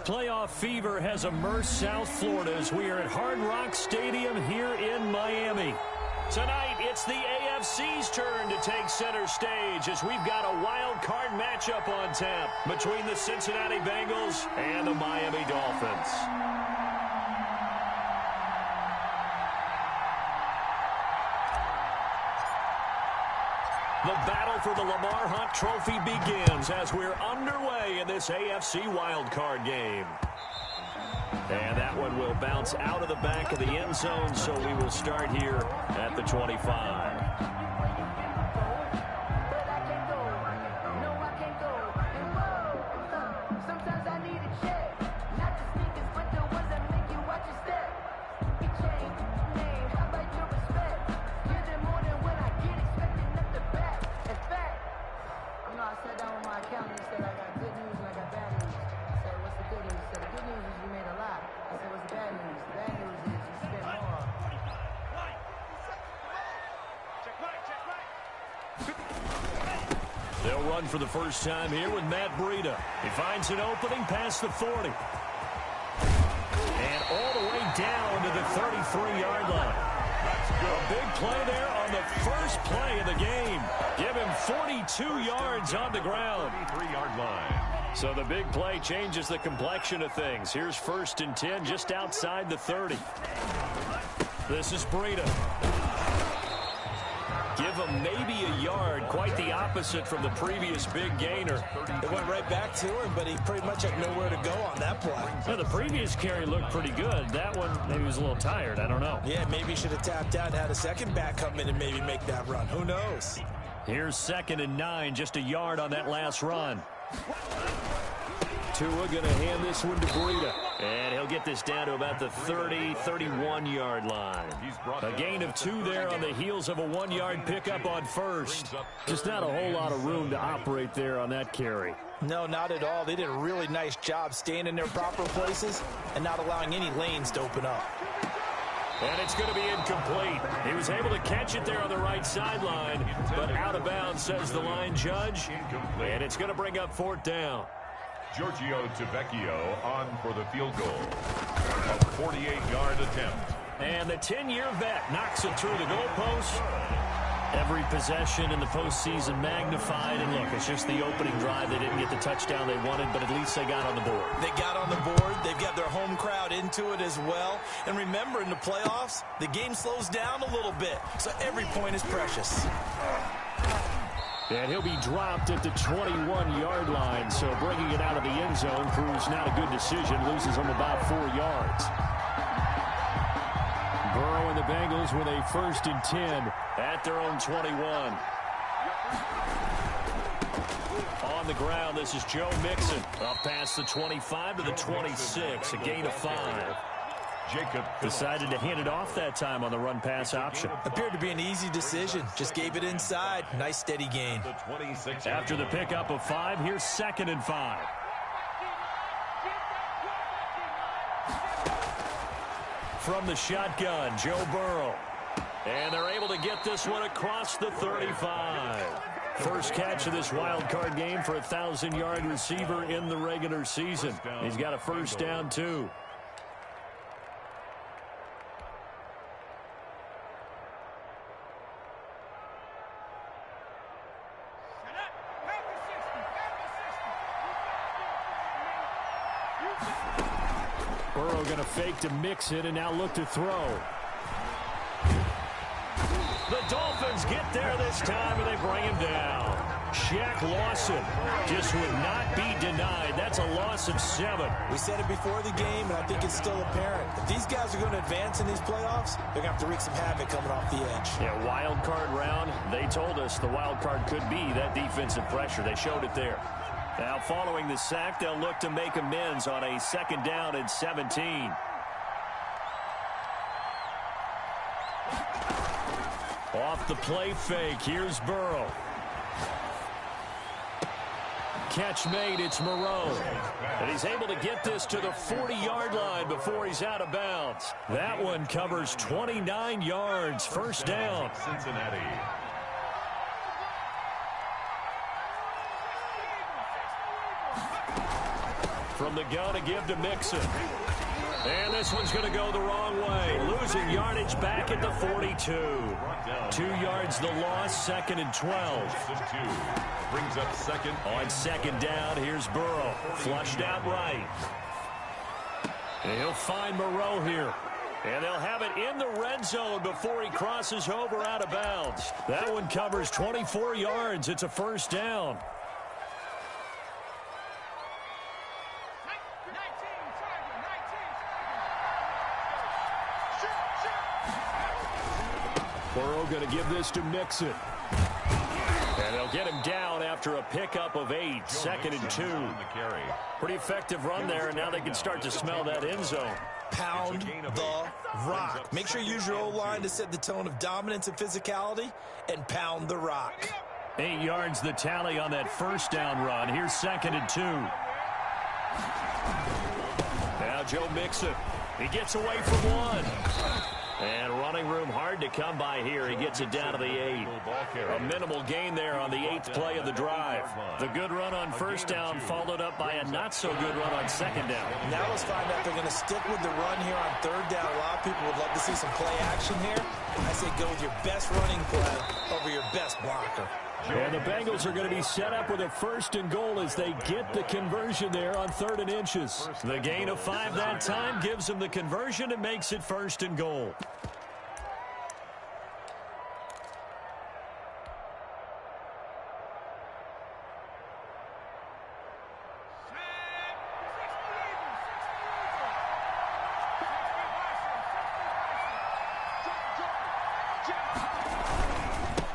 Playoff fever has immersed South Florida as we are at Hard Rock Stadium here in Miami. Tonight, it's the AFC's turn to take center stage as we've got a wild card matchup on tap between the Cincinnati Bengals and the Miami Dolphins. The battle for the Lamar Hunt Trophy begins as we're underway in this AFC wildcard game. And that one will bounce out of the back of the end zone, so we will start here at the 25. They'll run for the first time here with Matt Breida. He finds an opening past the 40. And all the way down to the 33-yard line. A big play there on the first play of the game. Give him 42 yards on the ground. 33-yard line. So the big play changes the complexion of things. Here's 1st and 10 just outside the 30. This is Breida. Give him maybe a yard, quite the opposite from the previous big gainer. It went right back to him, but he pretty much had nowhere to go on that play. Well, the previous carry looked pretty good. That one, maybe he was a little tired. I don't know. Yeah, maybe he should have tapped out and had a second back come in and maybe make that run. Who knows? Here's 2nd and 9, just a yard on that last run. Tua going to hand this one to Breida. And he'll get this down to about the 30, 31-yard line. A gain of 2 there on the heels of a 1-yard pickup on first. Just not a whole lot of room to operate there on that carry. No, not at all. They did a really nice job staying in their proper places and not allowing any lanes to open up. And it's going to be incomplete. He was able to catch it there on the right sideline, but out of bounds, says the line judge. And it's going to bring up 4th down. Giorgio Tavecchio on for the field goal. A 48-yard attempt. And the 10-year vet knocks it through the goalpost. Every possession in the postseason magnified. And look, it's just the opening drive. They didn't get the touchdown they wanted, but at least they got on the board. They got on the board. They've got their home crowd into it as well. And remember, in the playoffs, the game slows down a little bit, so every point is precious. And he'll be dropped at the 21-yard line, so bringing it out of the end zone proves not a good decision. Loses him about 4 yards. Burrow and the Bengals with a 1st and 10 at their own 21. On the ground, this is Joe Mixon. Up past the 25 to the 26, a gain of 5. Jacob decided to hand it off that time on the run-pass option. Appeared to be an easy decision. Just gave it inside. Nice, steady gain. After the pickup of 5, here's 2nd and 5. From the shotgun, Joe Burrow. And they're able to get this one across the 35. First catch of this wild card game for a 1,000-yard receiver in the regular season. He's got a 1st down, too. Burrow going to fake to mix it and now look to throw. The Dolphins get there this time and they bring him down. Shaq Lawson just would not be denied. That's a loss of 7. We said it before the game, and I think it's still apparent. If these guys are going to advance in these playoffs, they're going to have to wreak some havoc coming off the edge. Yeah, wild card round. They told us the wild card could be that defensive pressure. They showed it there. Now, following the sack, they'll look to make amends on a 2nd down and 17. Off the play fake, here's Burrow. Catch made, it's Moreau. And he's able to get this to the 40-yard line before he's out of bounds. That one covers 29 yards, 1st down. Cincinnati. From the gun to give to Mixon. And this one's going to go the wrong way. Losing yardage back at the 42. 2 yards the loss, 2nd and 12. Brings up second. On second down, here's Burrow. Flushed out right. And he'll find Moreau here. And they'll have it in the red zone before he crosses over out of bounds. That one covers 24 yards. It's a first down. Burrow going to give this to Mixon. And they'll get him down after a pickup of 8. 2nd and 2. Pretty effective run there, and now they can start to smell that end zone. Pound the rock. Make sure you use your O-line to set the tone of dominance and physicality, and pound the rock. 8 yards the tally on that first down run. Here's 2nd and 2. Now Joe Mixon. He gets away from one. And running room hard to come by here. He gets it down to the 8. A minimal gain there on the 8th play of the drive. The good run on first down followed up by a not-so-good run on second down. Now let's find out if they're going to stick with the run here on third down. A lot of people would love to see some play action here. I say go with your best running play over your best blocker. And the Bengals are going to be set up with a 1st and goal as they get the conversion there on 3rd and inches. The gain of 5 that time gives them the conversion and makes it 1st and goal.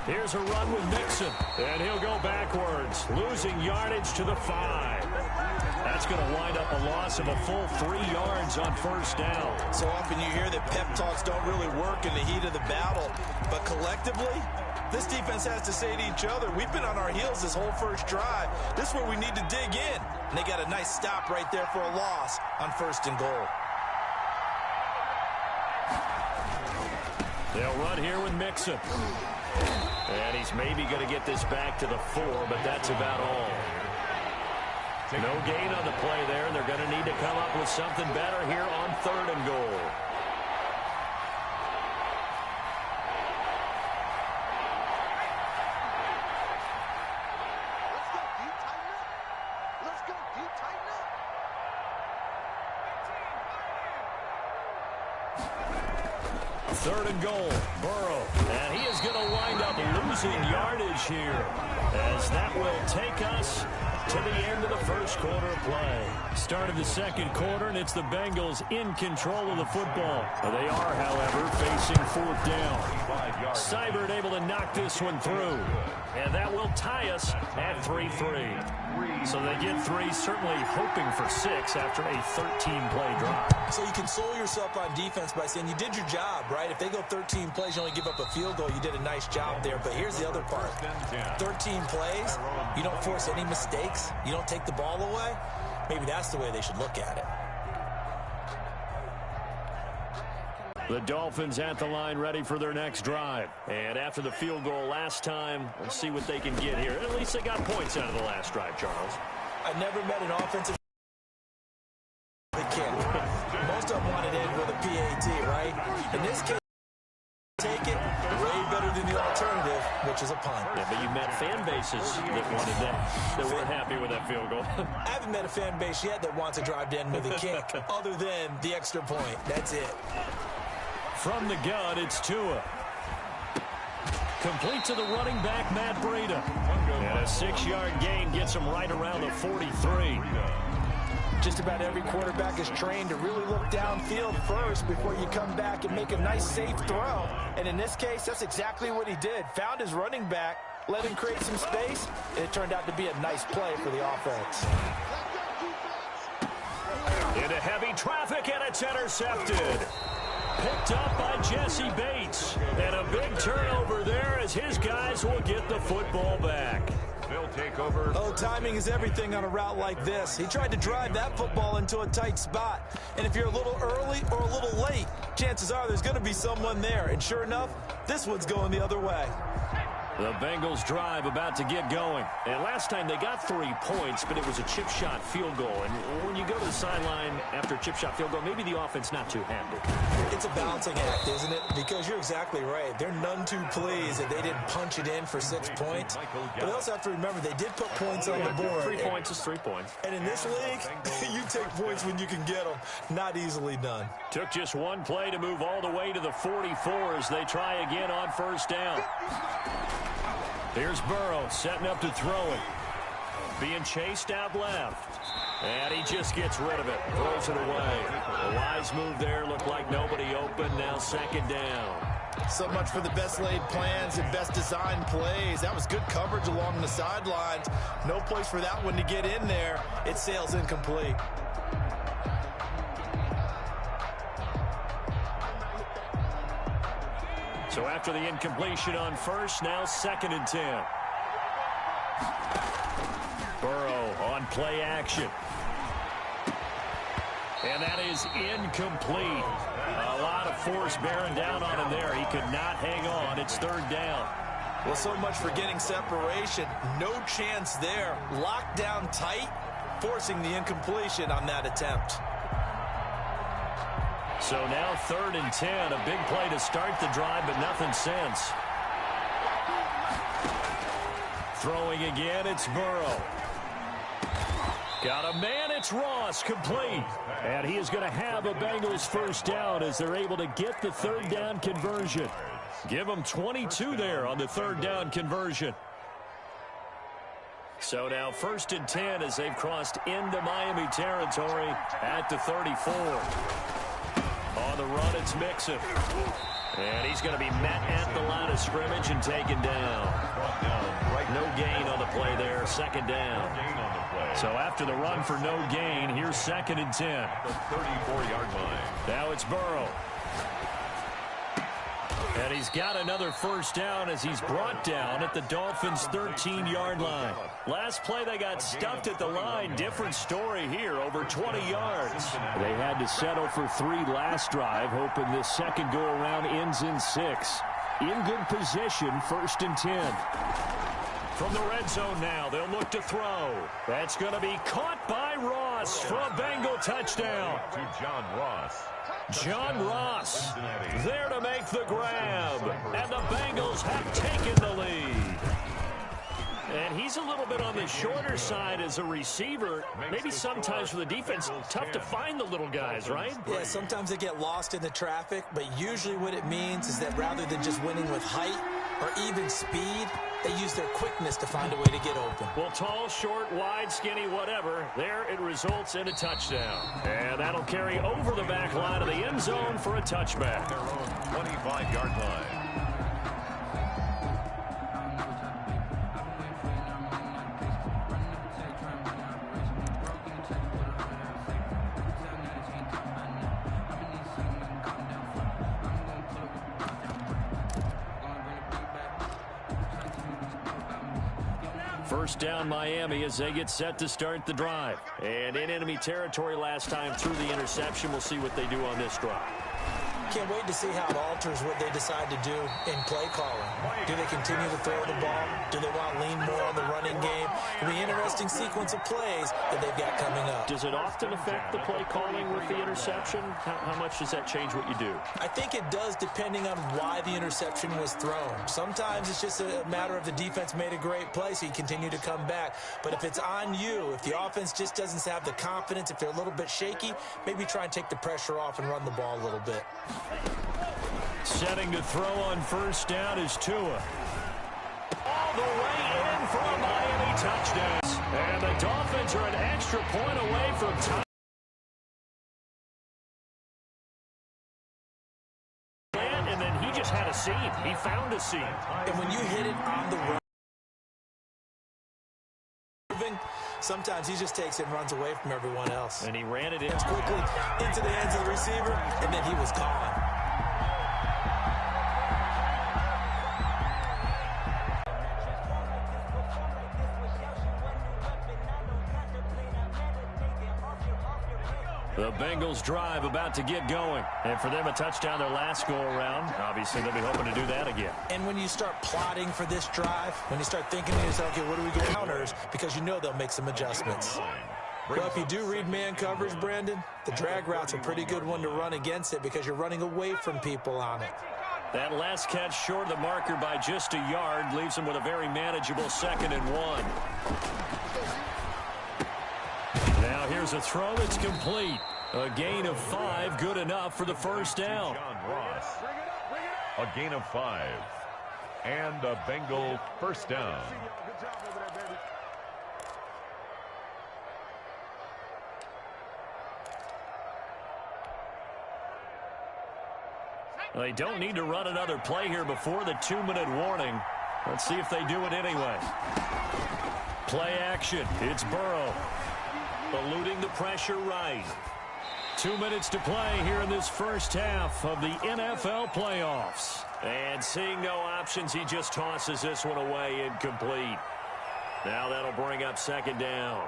Here's a run with Mixon, and he'll go backwards, losing yardage to the 5. That's going to wind up a loss of a full 3 yards on first down. So often you hear that pep talks don't really work in the heat of the battle, but collectively, this defense has to say to each other, we've been on our heels this whole first drive. This is where we need to dig in. And they got a nice stop right there for a loss on 1st and goal. They'll run here with Mixon. And he's maybe going to get this back to the 4, but that's about all. No gain on the play there, and they're going to need to come up with something better here on 3rd and goal. Let's go. Do you tighten up? 3rd and goal, Burrow, and he is going to wind up losing yardage here, as that will take us to the end of the first quarter of play. Start of the second quarter, and it's the Bengals in control of the football. They are, however, facing 4th down. Seibert able to knock this one through, and that will tie us at 3-3. So they get 3, certainly hoping for 6 after a 13-play drive. So you console yourself on defense by saying you did your job, right? If they go 13 plays, you only give up a field goal, you did a nice job there. But here's the other part. 13 plays, you don't force any mistakes, you don't take the ball away. Maybe that's the way they should look at it. The Dolphins at the line ready for their next drive. And after the field goal last time, we'll see what they can get here. At least they got points out of the last drive, Charles. I've never met an offensive kick. Most of them want it in with a PAT, right? In this case, take it way better than the alternative, which is a punt. Yeah, but you met fan bases that wanted that weren't happy with that field goal. I haven't met a fan base yet that wants a drive to end with a kick, other than the extra point. That's it. From the gun, it's Tua. Complete to the running back, Matt Breida. And a 6-yard gain gets him right around the 43. Just about every quarterback is trained to really look downfield first before you come back and make a nice, safe throw. And in this case, that's exactly what he did. Found his running back, let him create some space, and it turned out to be a nice play for the offense. Into heavy traffic, and it's intercepted. Picked up by Jesse Bates. And a big turnover there as his guys will get the football back. They'll take over. Oh, timing is everything on a route like this. He tried to drive that football into a tight spot. And if you're a little early or a little late, chances are there's going to be someone there. And sure enough, this one's going the other way. The Bengals drive about to get going. And last time they got 3 points, but it was a chip shot field goal. And when you go to the sideline after a chip shot field goal, maybe the offense not too happy. It's a balancing act, isn't it? Because you're exactly right. They're none too pleased that they didn't punch it in for 6 points. But they also have to remember they did put points on the board. 3 points is 3 points. And in this league, you take points when you can get them. Not easily done. Took just one play to move all the way to the 44 as they try again on first down. Here's Burrow setting up to throw it. Being chased out left. And he just gets rid of it. Throws it away. A wise move there. Looked like nobody open. Now second down. So much for the best laid plans and best designed plays. That was good coverage along the sidelines. No place for that one to get in there. It sails incomplete. So after the incompletion on first, now 2nd and 10. Burrow on play action. And that is incomplete. A lot of force bearing down on him there. He could not hang on. It's 3rd down. Well, so much for getting separation. No chance there. Locked down tight, forcing the incompletion on that attempt. So now 3rd and 10. A big play to start the drive, but nothing since. Throwing again, it's Burrow. Got a man, it's Ross, complete. And he is going to have a Bengals first down as they're able to get the 3rd down conversion. Give them 22 there on the 3rd down conversion. So now 1st and 10 as they've crossed into Miami territory at the 34. On the run, it's Mixon. And he's going to be met at the line of scrimmage and taken down. No gain on the play there, 2nd down. So after the run for no gain, here's 2nd and 10. The 34-yard line. Now it's Burrow. And he's got another first down as he's brought down at the Dolphins' 13-yard line. Last play they got stuffed at the line. Different story here, over 20 yards. They had to settle for 3 last drive, hoping this second go-around ends in 6. In good position, 1st and 10. From the red zone now, they'll look to throw. That's going to be caught by Ross for a Bengal touchdown. To John Ross. John Ross there to make the grab. And the Bengals have taken the lead. And he's a little bit on the shorter side as a receiver. Maybe sometimes for the defense, tough to find the little guys, right? Yeah, sometimes they get lost in the traffic, but usually what it means is that rather than just winning with height or even speed, they use their quickness to find a way to get open. Well, tall, short, wide, skinny, whatever, there it results in a touchdown. And that'll carry over the back line of the end zone for a touchback. Their own 25-yard line. First down Miami as they get set to start the drive. And in enemy territory last time through the interception. We'll see what they do on this drive. Can't wait to see how it alters what they decide to do in play calling. Do they continue to throw the ball? Do they want to lean more on the running game? It'll be an interesting sequence of plays that they've got coming up. Does it often affect the play calling with the interception? How much does that change what you do? I think it does depending on why the interception was thrown. Sometimes it's just a matter of the defense made a great play, so you continue to come back. But if it's on you, if the offense just doesn't have the confidence, if they're a little bit shaky, maybe try and take the pressure off and run the ball a little bit. Setting to throw on first down is Tua. All the way in for a Miami touchdown. And the Dolphins are an extra point away from time. And then he just had a seam. He found a seam. And when you hit it on the run, sometimes he just takes it and runs away from everyone else. And he ran it in quickly into the hands of the receiver, and then he was gone. The Bengals drive about to get going. And for them, a touchdown their last go-around. Obviously, they'll be hoping to do that again. And when you start plotting for this drive, when you start thinking to yourself, okay, what do we go counters? Because you know they'll make some adjustments. Well, if you do read man coverage, Brandon, the drag route's a pretty good one to run against it because you're running away from people on it. That last catch short of the marker by just a yard leaves him with a very manageable 2nd and 1. Now here's a throw that's complete. A gain of 5, good enough for the first down. John Ross. A gain of 5. And a Bengal first down. They don't need to run another play here before the 2-minute warning. Let's see if they do it anyway. Play action. It's Burrow. Eluding the pressure right. 2 minutes to play here in this first half of the NFL playoffs. And seeing no options, he just tosses this one away incomplete. Now that'll bring up 2nd down.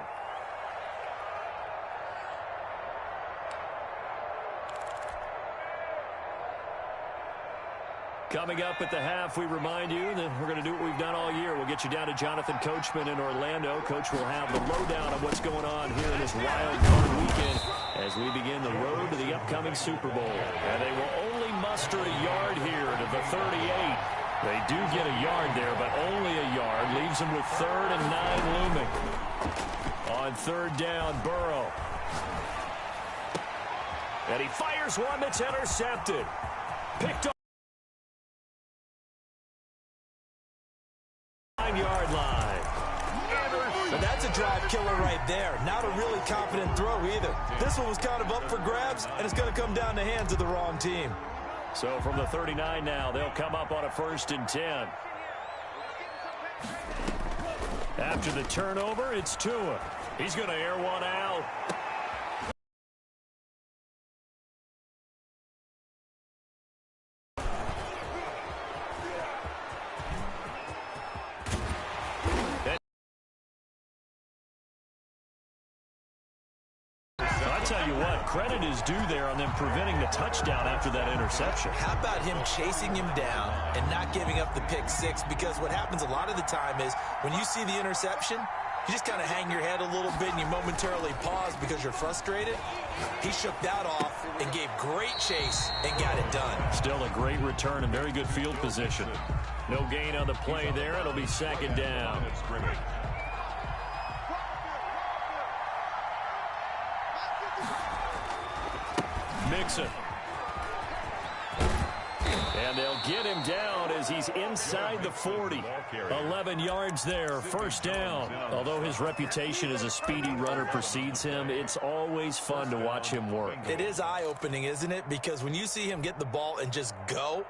Coming up at the half, we remind you that we're going to do what we've done all year. We'll get you down to Jonathan Coachman in Orlando. Coach will have the lowdown on what's going on here in this wild card weekend as we begin the road to the upcoming Super Bowl. And they will only muster a yard here to the 38. They do get a yard there, but only a yard. Leaves them with 3rd and 9 looming. On 3rd down, Burrow. And he fires one that's intercepted. Picked up. 9-yard line. But that's a drive killer right there. Not a really confident throw either. This one was kind of up for grabs, and it's going to come down the hands of the wrong team. So from the 39 now, they'll come up on a 1st and 10. After the turnover, it's Tua. He's going to air one out. I tell you what, credit is due there on them preventing the touchdown after that interception. How about him chasing him down and not giving up the pick 6? Because what happens a lot of the time is when you see the interception, you just kind of hang your head a little bit and you momentarily pause because you're frustrated. He shook that off and gave great chase and got it done. Still a great return and very good field position. No gain on the play there. It'll be 2nd down. Mixon. And they'll get him down as he's inside the 40. 11 yards there, 1st down. Although his reputation as a speedy runner precedes him, it's always fun to watch him work. It is eye-opening, isn't it? Because when you see him get the ball and just go,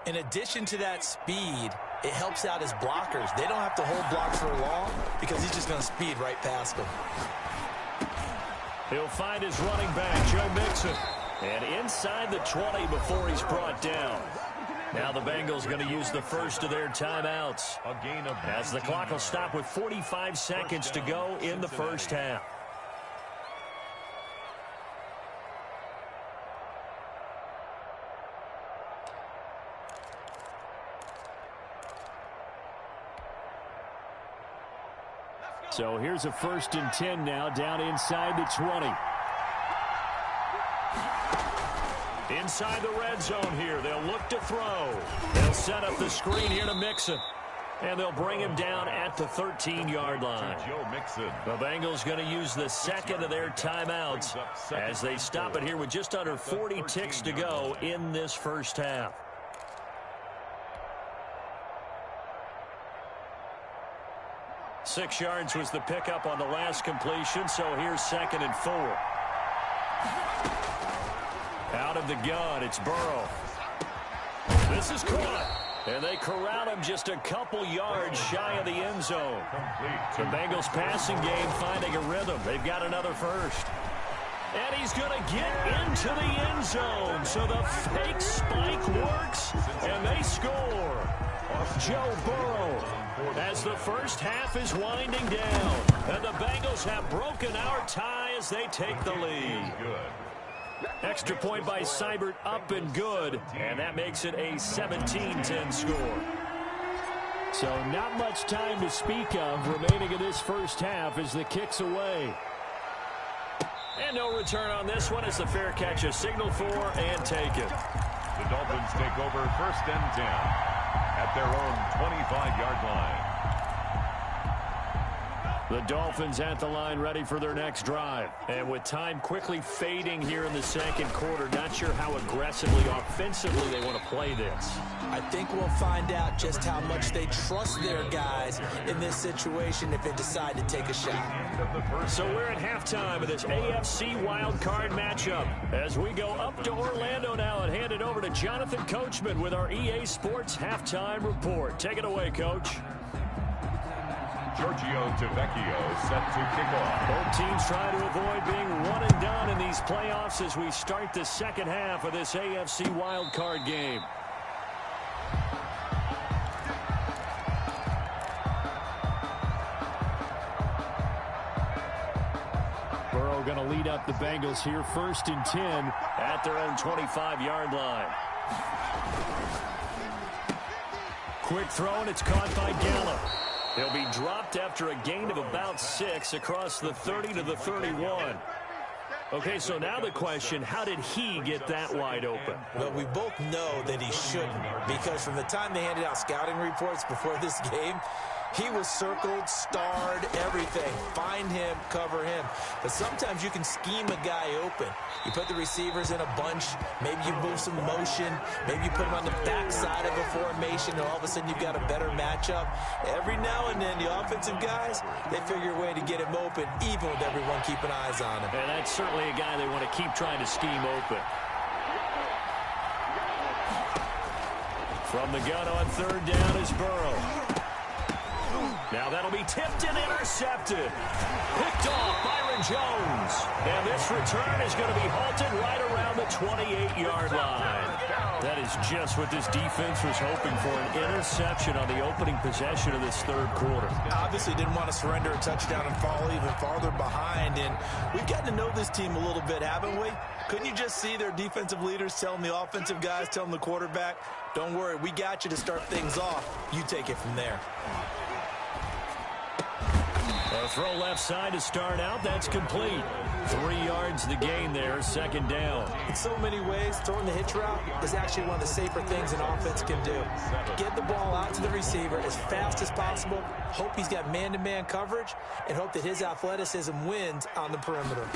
in addition to that speed, it helps out his blockers. They don't have to hold blocks for long because he's just going to speed right past them. He'll find his running back, Joe Mixon. And inside the 20 before he's brought down. Now the Bengals going to use the first of their timeouts. As the clock will stop with 45 seconds to go in the first half. So here's a 1st and 10 now down inside the 20. Inside the red zone here. They'll look to throw. They'll set up the screen here to Mixon. And they'll bring him down at the 13-yard line. The Bengals going to use the 2nd of their timeouts as they stop it here with just under 40 ticks to go in this first half. Six yards was the pickup on the last completion, so here's 2nd and 4. Out of the gun, it's Burrow. This is caught. And they corral him just a couple yards shy of the end zone. The Bengals passing game finding a rhythm. They've got another first. And he's going to get into the end zone. So the fake spike works, and they score. Joe Burrow as the first half is winding down. And the Bengals have broken our tie as as they take the lead. Extra point by Seibert, up and good, and that makes it a 17-10 score. So not much time to speak of remaining in this first half as the kick's away. And no return on this one as the fair catch is signaled for and taken. The Dolphins take over 1st and 10 at their own 25-yard line. The Dolphins at the line ready for their next drive. And with time quickly fading here in the second quarter, not sure how aggressively, offensively they want to play this. I think we'll find out just how much they trust their guys in this situation if they decide to take a shot. So we're at halftime of this AFC wildcard matchup. As we go up to Orlando now and hand it over to Jonathan Coachman with our EA Sports Halftime Report. Take it away, Coach. Giorgio Tavecchio set to kick off. Both teams trying to avoid being one and done in these playoffs as we start the second half of this AFC wildcard game. Burrow going to lead up the Bengals here 1st and 10 at their own 25-yard line. Quick throw, and it's caught by Gallup. He'll be dropped after a gain of about 6 across the 30 to the 31. Okay, so now the question, how did he get that wide open? Well, we both know that he shouldn't, because from the time they handed out scouting reports before this game, he was circled, starred, everything. Find him, cover him. But sometimes you can scheme a guy open. You put the receivers in a bunch. Maybe you move some motion. Maybe you put them on the backside of a formation, and all of a sudden you've got a better matchup. Every now and then, the offensive guys, they figure a way to get him open, even with everyone keeping eyes on him. And that's certainly a guy they want to keep trying to scheme open. From the gun on 3rd down is Burrow. Now that'll be tipped and intercepted. Picked off Byron Jones. And this return is going to be halted right around the 28-yard line. That is just what this defense was hoping for, an interception on the opening possession of this 3rd quarter. Obviously didn't want to surrender a touchdown and fall even farther behind. And we've gotten to know this team a little bit, haven't we? Couldn't you just see their defensive leaders telling the offensive guys, telling the quarterback, don't worry, we got you to start things off. You take it from there. A throw left side to start out. That's complete. 3 yards the gain there, 2nd down. In so many ways, throwing the hitch route is actually one of the safer things an offense can do. Get the ball out to the receiver as fast as possible, hope he's got man-to-man coverage, and hope that his athleticism wins on the perimeter.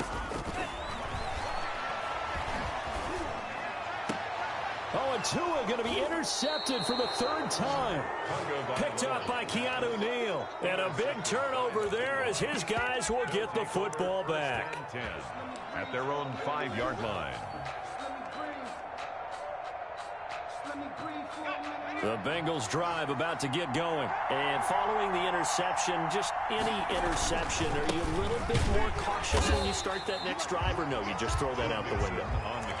Oh, and Tua going to be intercepted for the 3rd time. Picked up by Keanu Neal. And a big turnover there as his guys will get the football back. 10 at their own 5-yard line. The Bengals drive about to get going. And following the interception, just any interception, are you a little bit more cautious when you start that next drive, or no, you just throw that out the window?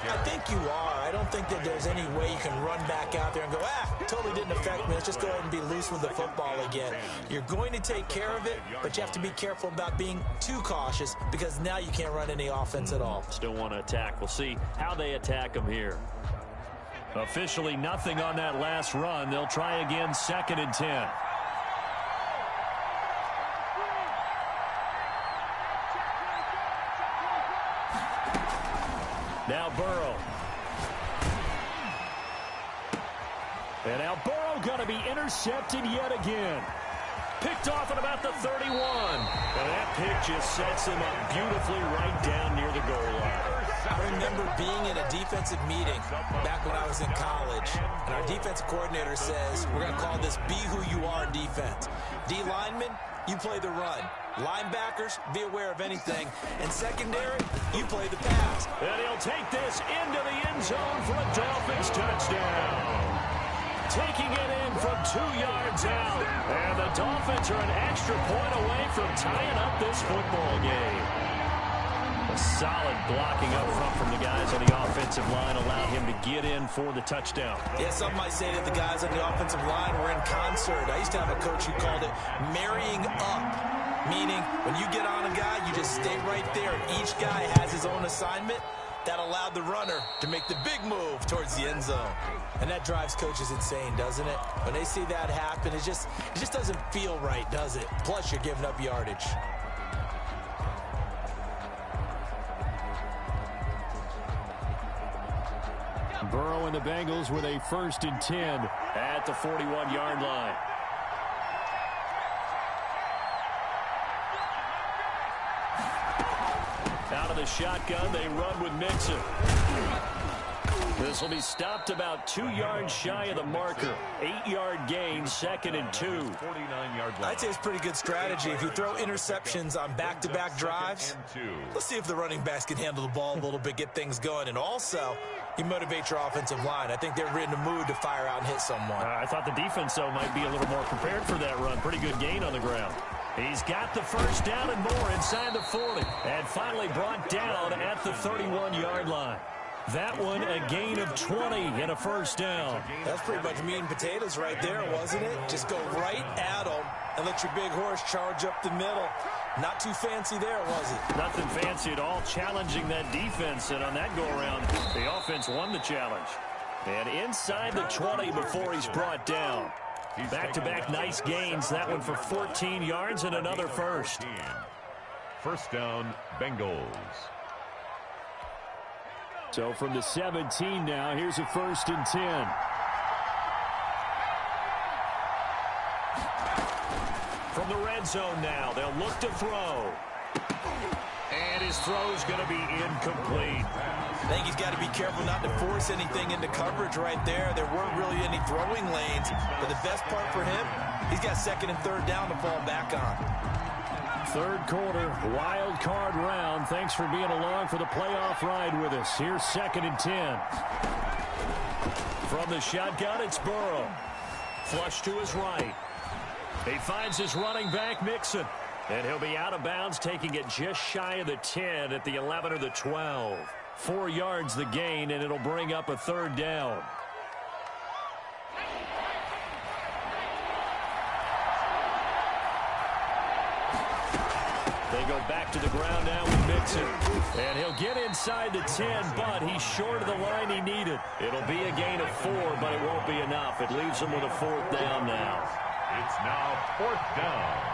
I think you are. I don't think that there's any way you can run back out there and go, totally didn't affect me. Let's just go ahead and be loose with the football again. You're going to take care of it, but you have to be careful about being too cautious because now you can't run any offense at all. Still want to attack. We'll see how they attack them here. Officially nothing on that last run. They'll try again, 2nd and 10. Now Burrow. And now Burrow going to be intercepted yet again. Picked off at about the 31. And that pick just sets him up beautifully right down near the goal line. I remember being in a defensive meeting back when I was in college, and our defensive coordinator says, we're going to call this be who you are defense. D linemen, you play the run. Linebackers, be aware of anything. And secondary, you play the pass. And he'll take this into the end zone for a Dolphins touchdown. Taking it in from 2 yards out. And the Dolphins are an extra point away from tying up this football game. Solid blocking up front from the guys on the offensive line allowed him to get in for the touchdown. Yeah, some might say that the guys on the offensive line were in concert. I used to have a coach who called it marrying up, meaning when you get on a guy, you just stay right there. Each guy has his own assignment. That allowed the runner to make the big move towards the end zone. And that drives coaches insane, doesn't it? When they see that happen, it just doesn't feel right, does it? Plus, you're giving up yardage. Burrow and the Bengals with a 1st and 10 at the 41-yard line. Out of the shotgun, they run with Mixon. This will be stopped about 2 yards shy of the marker. 8-yard gain, 2nd and 2. 49-yard line. I'd say it's pretty good strategy. If you throw interceptions on back-to-back drives, let's see if the running backs can handle the ball a little bit, get things going. And also, you motivate your offensive line. I think they're in the mood to fire out and hit someone. I thought the defense, though, might be a little more prepared for that run. Pretty good gain on the ground. He's got the 1st down and more inside the 40. And finally brought down at the 31-yard line. That one a gain of 20 and a 1st down. That's pretty much meat and potatoes right there, wasn't it? Just go right at them and let your big horse charge up the middle. Not too fancy there, was it? Nothing fancy at all, challenging that defense. And on that go-around, the offense won the challenge. And inside the 20 before he's brought down. Back-to-back nice gains. That one for 14 yards and another 1st. 1st down, Bengals. So from the 17 now, here's a 1st and 10. From the red zone now, they'll look to throw. And his throw's going to be incomplete. I think he's got to be careful not to force anything into coverage right there. There weren't really any throwing lanes. But the best part for him, he's got 2nd and 3rd down to fall back on. 3rd quarter, wild card round. Thanks for being along for the playoff ride with us. Here's 2nd and 10. From the shotgun, it's Burrow. Flush to his right. He finds his running back, Mixon. And he'll be out of bounds, taking it just shy of the 10 at the 11 or the 12. 4 yards the gain, and it'll bring up a 3rd down. They go back to the ground now with Mixon. And he'll get inside the 10, but he's short of the line he needed. It'll be a gain of 4, but it won't be enough. It leaves him with a 4th down now. It's now 4th down.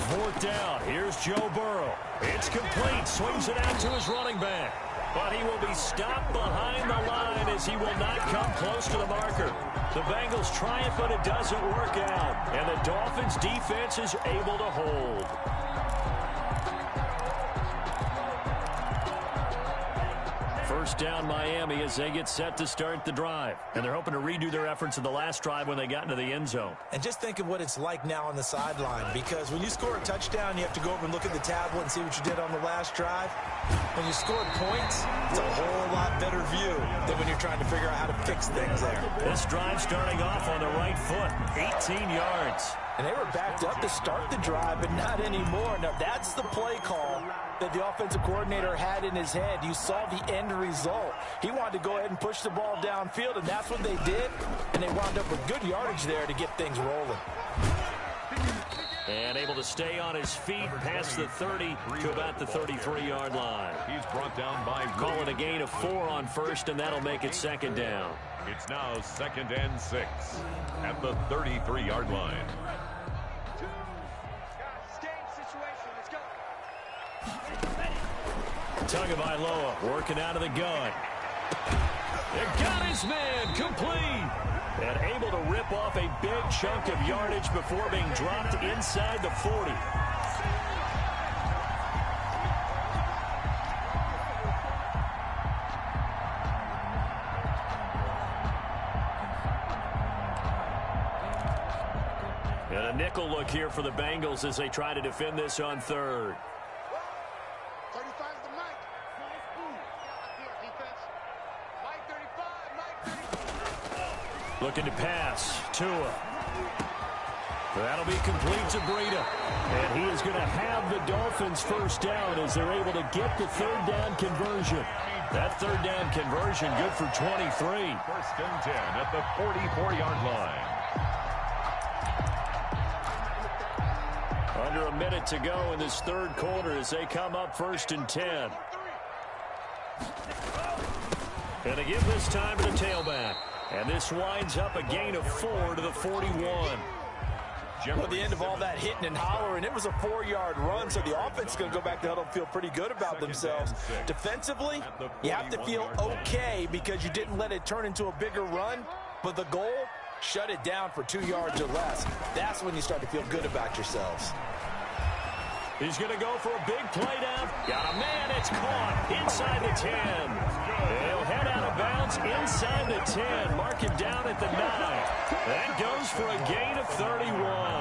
Fourth down. Here's Joe Burrow. It's complete. Swings it out to his running back. But he will be stopped behind the line as he will not come close to the marker. The Bengals try it, but it doesn't work out. And the Dolphins defense is able to hold. First down Miami as they get set to start the drive. And they're hoping to redo their efforts in the last drive when they got into the end zone. And just think of what it's like now on the sideline, because when you score a touchdown, you have to go over and look at the tablet and see what you did on the last drive. When you scored points, it's a whole lot better view than when you're trying to figure out how to fix things there. This drive starting off on the right foot, 18 yards. And they were backed up to start the drive, but not anymore. Now, that's the play call that the offensive coordinator had in his head. You saw the end result. He wanted to go ahead and push the ball downfield, and that's what they did. And they wound up with good yardage there to get things rolling. And able to stay on his feet past the 30 to about the 33-yard line. He's brought down by Call it a gain of 4 on first, and that'll make it 2nd down. It's now 2nd and 6 at the 33-yard line. Tagovailoa working out of the gun. They got his man complete. And able to rip off a big chunk of yardage before being dropped inside the 40. And a nickel look here for the Bengals as they try to defend this on 3rd. Looking to pass. Tua. That'll be complete to Breida. And he is going to have the Dolphins first down as they're able to get the third down conversion. That third down conversion good for 23. First and 10 at the 44-yard line. Under a minute to go in this third quarter as they come up first and 10. And they give this time to the tailback. And this winds up a gain of 4 to the 41. At the end of all that hitting and hollering, it was a 4-yard run, so the offense is going to go back to huddle and feel pretty good about themselves. Defensively, you have to feel okay because you didn't let it turn into a bigger run, but the goal, shut it down for 2 yards or less. That's when you start to feel good about yourselves. He's going to go for a big play down. Got a man. It's caught inside the 10. He'll head out of bounds inside the 10. Mark him down at the 9. That goes for a gain of 31.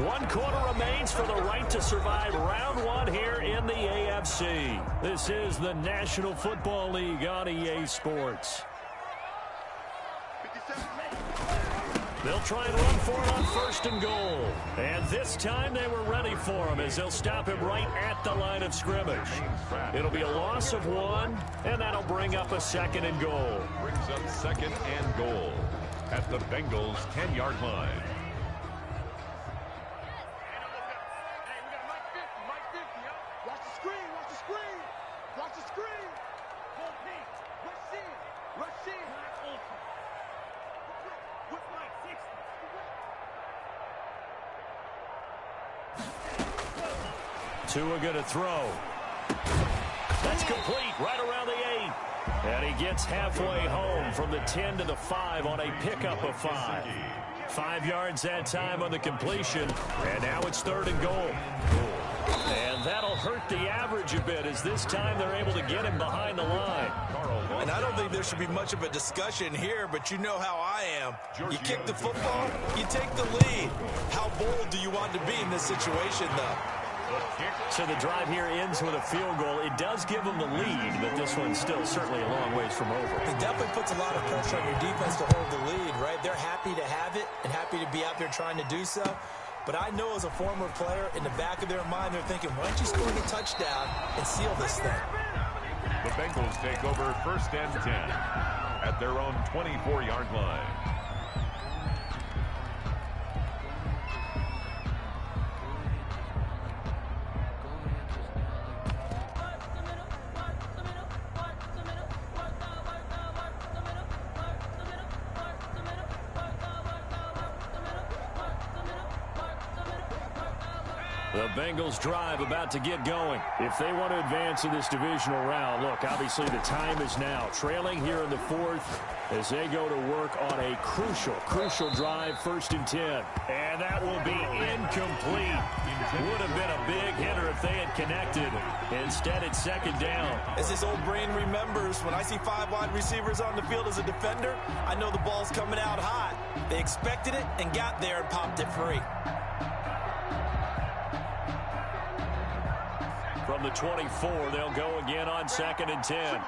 One quarter remains for the right to survive round one here in the AFC. This is the National Football League on EA Sports. They'll try and run for it on first and goal. And this time they were ready for him as they'll stop him right at the line of scrimmage. It'll be a loss of 1, and that'll bring up a second and goal. Brings up second and goal at the Bengals' 10-yard line. Watch the screen, watch the screen, watch the screen. Rush in. With Mike, 60. Tua going to throw. That's complete right around the 8. And he gets halfway home from the 10 to the 5 on a pickup of 5. 5 yards that time on the completion. And now it's third and goal. And that'll hurt the average a bit as this time they're able to get him behind the line. And I don't think there should be much of a discussion here, but you know how I am. You kick the football, you take the lead. How bold do you want to be in this situation, though? So the drive here ends with a field goal. It does give them the lead, but this one's still certainly a long ways from over. It definitely puts a lot of pressure on your defense to hold the lead, right? They're happy to have it and happy to be out there trying to do so. But I know as a former player, in the back of their mind, they're thinking, why don't you score the touchdown and seal this thing? The Bengals take over first and 10 at their own 24-yard line. The Bengals drive about to get going. If they want to advance in this divisional round, look, obviously the time is now. Trailing here in the 4th as they go to work on a crucial drive, first and 10. And that will be incomplete. Would have been a big hitter if they had connected. Instead, it's second down. As his old brain remembers, when I see 5 wide receivers on the field as a defender, I know the ball's coming out hot. They expected it and got there and popped it free. From the 24, they'll go again on second and 10.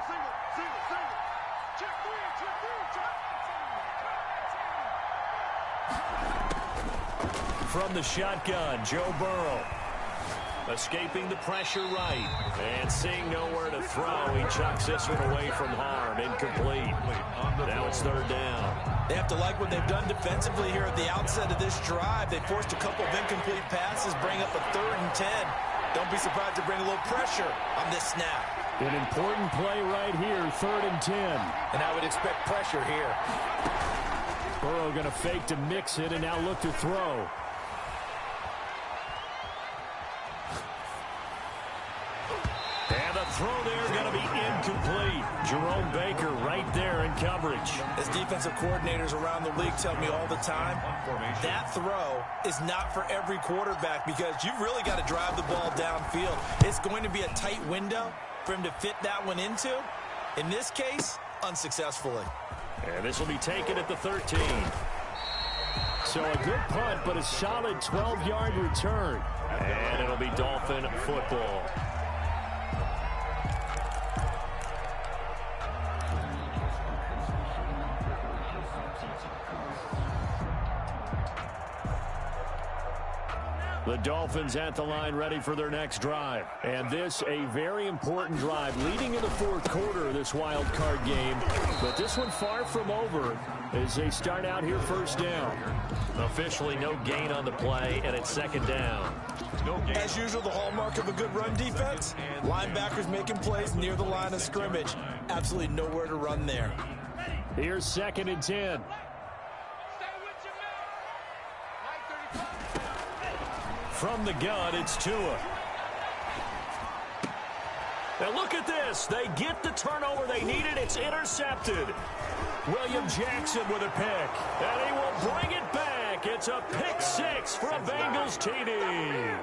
From the shotgun, Joe Burrow. Escaping the pressure right. And seeing nowhere to throw, he chucks this one away from harm. Incomplete. Now it's third down. They have to like what they've done defensively here at the outset of this drive. They forced a couple of incomplete passes, bring up a third and 10. Don't be surprised to bring a little pressure on this snap. An important play right here, third and 10. And I would expect pressure here. Burrow going to fake to mix it and now look to throw. And the throw there going to be incomplete. Jerome Baker right there in coverage. As defensive coordinators around the league tell me all the time, that throw is not for every quarterback because you've really got to drive the ball downfield. It's going to be a tight window for him to fit that one into. In this case, unsuccessfully. And this will be taken at the 13. So a good punt, but a solid 12-yard return. And it'll be Dolphin football. Dolphins at the line ready for their next drive. And this a very important drive leading in the fourth quarter of this wild card game. But this one far from over as they start out here first down. Officially no gain on the play, and it's second down. As usual, the hallmark of a good run defense, linebackers making plays near the line of scrimmage. Absolutely nowhere to run there. Here's second and 10. From the gun, it's Tua. Now look at this. They get the turnover they needed. It's intercepted. William Jackson with a pick. And he will bring it back. It's a pick six for a Bengals TD.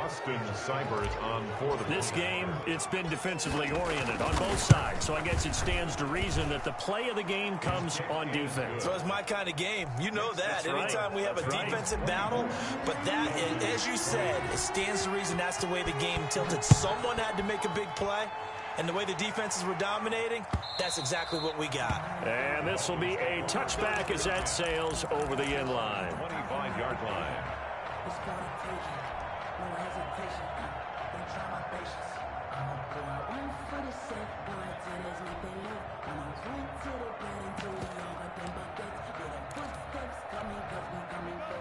Austin Cybers on for the This game, it's been defensively oriented on both sides. So I guess it stands to reason that the play of the game comes on defense. So it's my kind of game. You know that. That's right. Anytime we have a defensive battle, but that, as you said, it stands to reason that's the way the game tilted. Someone had to make a big play, and the way the defenses were dominating, that's exactly what we got. And this will be a touchback as that sails over the end line. 25-yard line.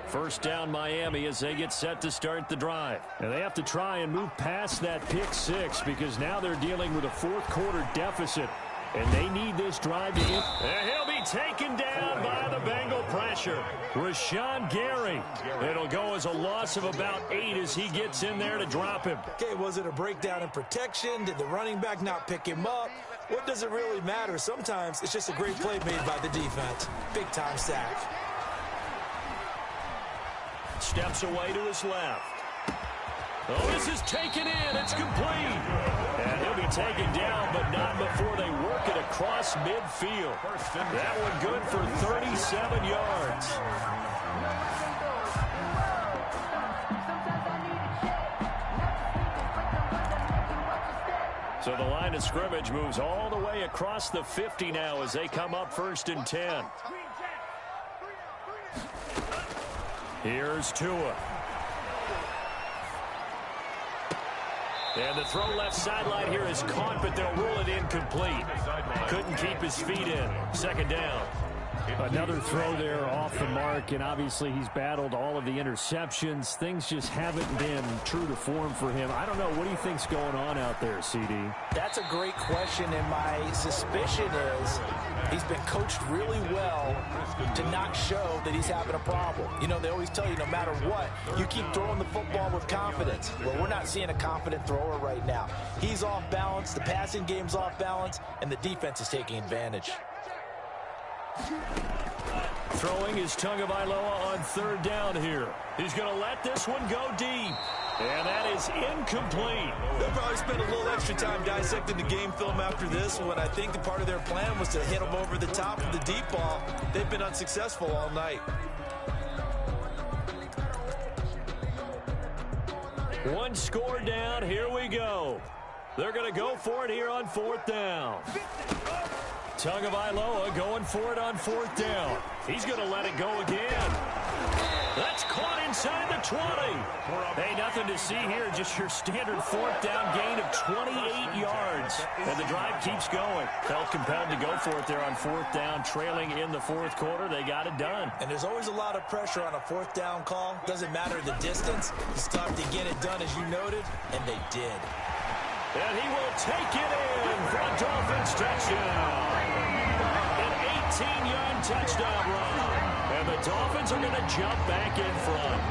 First down Miami as they get set to start the drive. And they have to try and move past that pick six because now they're dealing with a fourth quarter deficit. And they need this drive to end. And he'll be taken down by the Bengal pressure. Rashawn Gary. It'll go as a loss of about 8 as he gets in there to drop him. Okay, was it a breakdown in protection? Did the running back not pick him up? What does it really matter? Sometimes it's just a great play made by the defense. Big-time sack. Steps away to his left. Oh, this is taken in. It's complete. And he'll be taken down, but not before they work it across midfield. That one good for 37 yards. So the line of scrimmage moves all the way across the 50 now as they come up first and 10. Here's Tua. And the throw left sideline here is caught, but they'll rule it incomplete. Couldn't keep his feet in. Second down. Another throw there off the mark, and obviously he's battled all of the interceptions. Things just haven't been true to form for him. I don't know. What do you think's going on out there, CD? That's a great question, and my suspicion is he's been coached really well to not show that he's having a problem. You know, they always tell you no matter what, you keep throwing the football with confidence. Well, we're not seeing a confident thrower right now. He's off balance, the passing game's off balance, and the defense is taking advantage. Throwing is Tagovailoa on third down here. He's going to let this one go deep. And that is incomplete. They'll probably spend a little extra time dissecting the game film after this one. I think the part of their plan was to hit them over the top of the deep ball. They've been unsuccessful all night. One score down. Here we go. They're going to go for it here on fourth down. Tagovailoa going for it on fourth down. He's going to let it go again. That's caught inside the 20. Hey, nothing to see here. Just your standard fourth down gain of 28 yards. And the drive keeps going. Felt compelled to go for it there on fourth down. Trailing in the fourth quarter. They got it done. And there's always a lot of pressure on a fourth down call. Doesn't matter the distance. You still have to get it done, as you noted. And they did. And he will take it in for a Dolphins touchdown. An 18-yard touchdown run. And the Dolphins are going to jump back in front.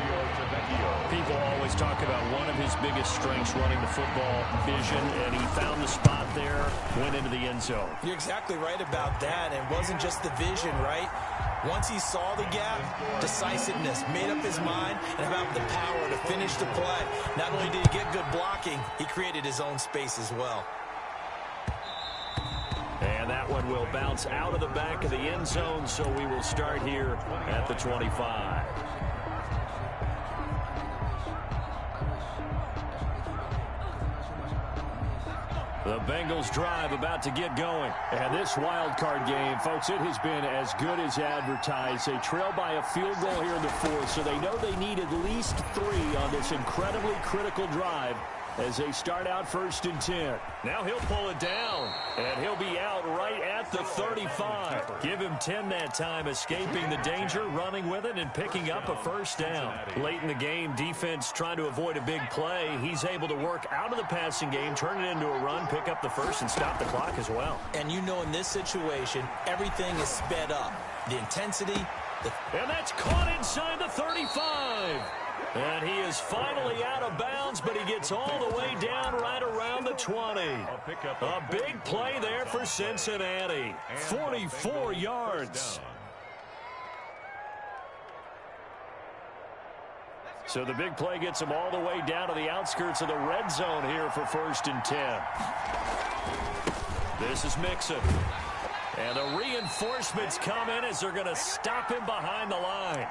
People always talk about one of his biggest strengths running the football, vision, and he found the spot there, went into the end zone. You're exactly right about that. And it wasn't just the vision, right? Once he saw the gap, decisiveness, made up his mind, and about the power to finish the play. Not only did he get good blocking, he created his own space as well. And that one will bounce out of the back of the end zone, so we will start here at the 25. The Bengals drive about to get going. And this wild card game, folks, it has been as good as advertised. They trail by a field goal here in the fourth, so they know they need at least 3 on this incredibly critical drive as they start out 1st and 10. Now he'll pull it down, and he'll be out right at the 35. Give him 10 that time, escaping the danger, running with it, and picking up a 1st down. Late in the game, defense trying to avoid a big play. He's able to work out of the passing game, turn it into a run, pick up the 1st, and stop the clock as well. And you know, in this situation, everything is sped up. The intensity. And that's caught inside the 35. And he is finally out of bounds, but he gets all the way down right around the 20. A big play there for Cincinnati. 44 yards. So the big play gets him all the way down to the outskirts of the red zone here for 1st and 10. This is Mixon. And the reinforcements come in as they're going to stop him behind the line.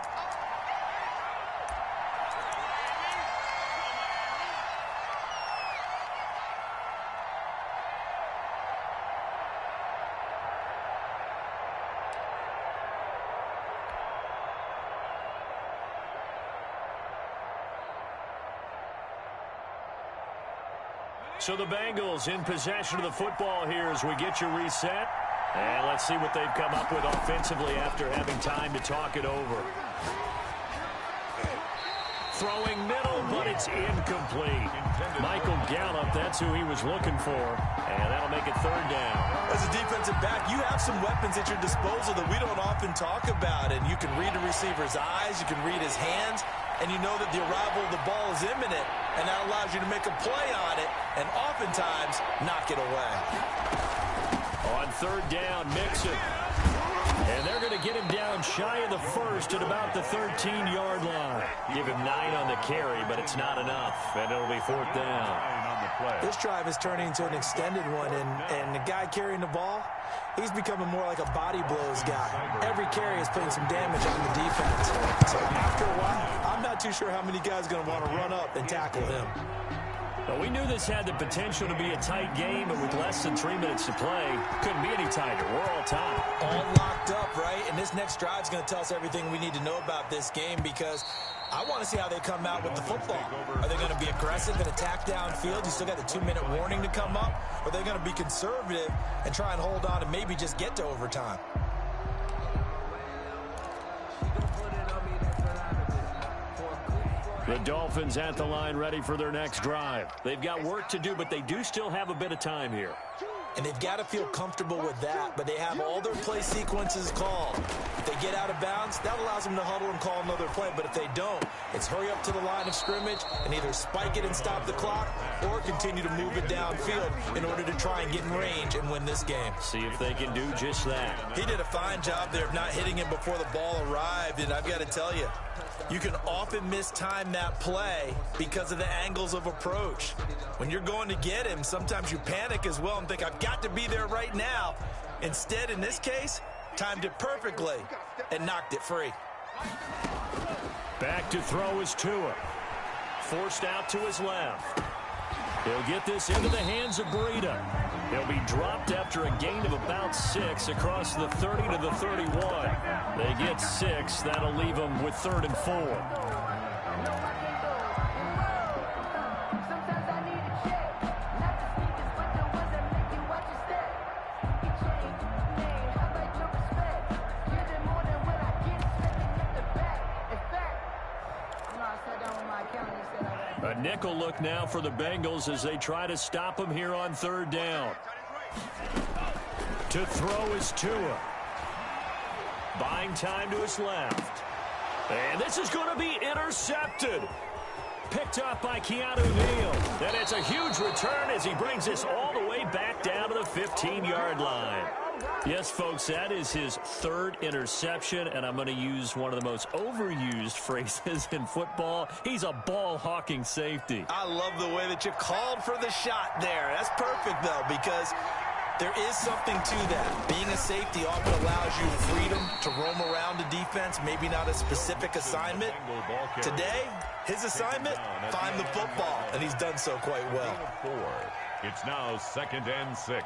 So the Bengals in possession of the football here as we get you reset. And let's see what they've come up with offensively after having time to talk it over. Throwing middle, but it's incomplete. Michael Gallup, that's who he was looking for. And that'll make it 3rd down. As a defensive back, you have some weapons at your disposal that we don't often talk about. And you can read the receiver's eyes, you can read his hands, and you know that the arrival of the ball is imminent, and that allows you to make a play on it and oftentimes knock it away. On 3rd down, Mixon. And they're going to get him down shy of the 1st at about the 13-yard line. Give him 9 on the carry, but it's not enough, and it'll be 4th down. This drive is turning into an extended one, and the guy carrying the ball, he's becoming more like a body blows guy. Every carry is putting some damage on the defense. So after a while, I'm not too sure how many guys are going to want to run up and tackle him. Well, we knew this had the potential to be a tight game, but with less than 3 minutes to play, couldn't be any tighter. We're all tied. All locked up, right? And this next drive is going to tell us everything we need to know about this game because I want to see how they come out with the football. Are they going to be aggressive and attack downfield? You still got the 2-minute warning to come up? Or are they going to be conservative and try and hold on and maybe just get to overtime? The Dolphins at the line ready for their next drive. They've got work to do, but they do still have a bit of time here. And they've got to feel comfortable with that, but they have all their play sequences called. If they get out of bounds, that allows them to huddle and call another play. But if they don't, it's hurry up to the line of scrimmage and either spike it and stop the clock or continue to move it downfield in order to try and get in range and win this game. See if they can do just that. He did a fine job there of not hitting him before the ball arrived, and I've got to tell you, you can often mistime that play because of the angles of approach. When you're going to get him, sometimes you panic as well and think, I've got to be there right now. Instead, in this case, timed it perfectly and knocked it free. Back to throw is Tua. Forced out to his left. He'll get this into the hands of Breida. He'll be dropped after a gain of about 6 across the 30 to the 31. They get 6. That'll leave them with 3rd and 4. A nickel look now for the Bengals as they try to stop him here on 3rd down. To throw is Tua. Buying time to his left. And this is going to be intercepted. Picked up by Keanu Neal. And it's a huge return as he brings this all the way back down to the 15-yard line. Yes, folks, that is his 3rd interception, and I'm going to use one of the most overused phrases in football. He's a ball-hawking safety. I love the way that you called for the shot there. That's perfect, though, because there is something to that. Being a safety often allows you freedom to roam around the defense, maybe not a specific assignment. Today, his assignment, find the football, and he's done so quite well. It's now 2nd and 6.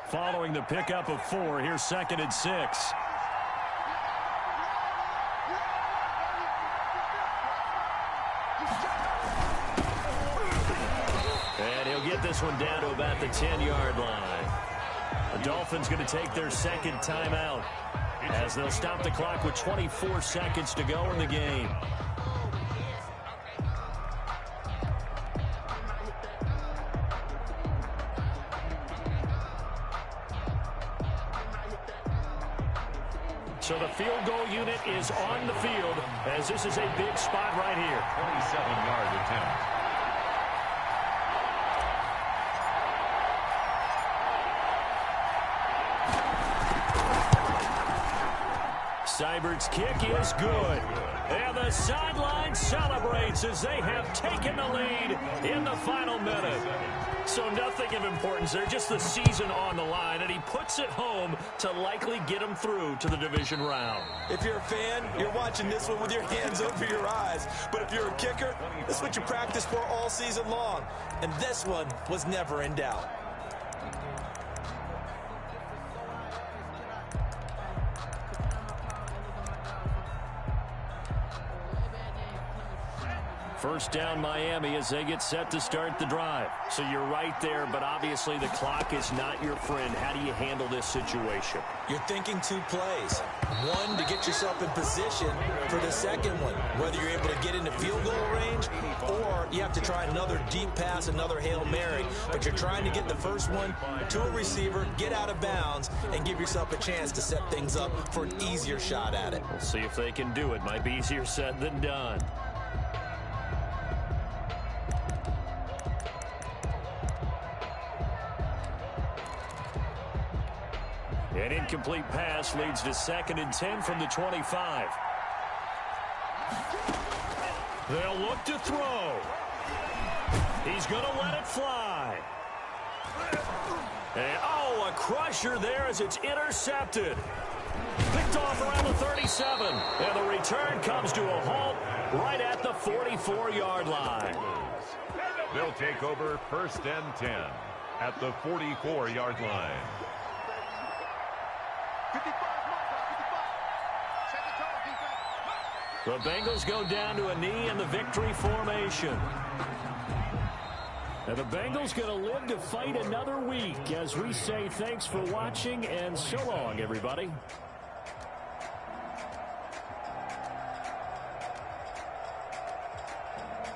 Following the pickup of 4, here's 2nd and 6. And he'll get this one down to about the 10-yard line. The Dolphins going to take their second timeout as they'll stop the clock with 24 seconds to go in the game. So the field goal unit is on the field as this is a big spot right here. 27-yard attempt. Seibert's kick is good. And the sideline celebrates as they have taken the lead in the final minute. So nothing of importance there, just the season on the line, and he puts it home to likely get them through to the division round. If you're a fan, you're watching this one with your hands over your eyes. But if you're a kicker, this is what you practice for all season long. And this one was never in doubt. First down Miami as they get set to start the drive. So you're right there, but obviously the clock is not your friend. How do you handle this situation? You're thinking 2 plays. One, to get yourself in position for the second one, whether you're able to get into field goal range or you have to try another deep pass, another Hail Mary. But you're trying to get the first one to a receiver, get out of bounds, and give yourself a chance to set things up for an easier shot at it. We'll see if they can do it. Might be easier said than done. An incomplete pass leads to 2nd and 10 from the 25. They'll look to throw. He's going to let it fly. And, oh, a crusher there as it's intercepted. Picked off around the 37. And the return comes to a halt right at the 44-yard line. They'll take over 1st and 10 at the 44-yard line. 55, check the toe, defense. The Bengals go down to a knee in the victory formation. And the Bengals going to live to fight another week as we say thanks for watching and so long, everybody.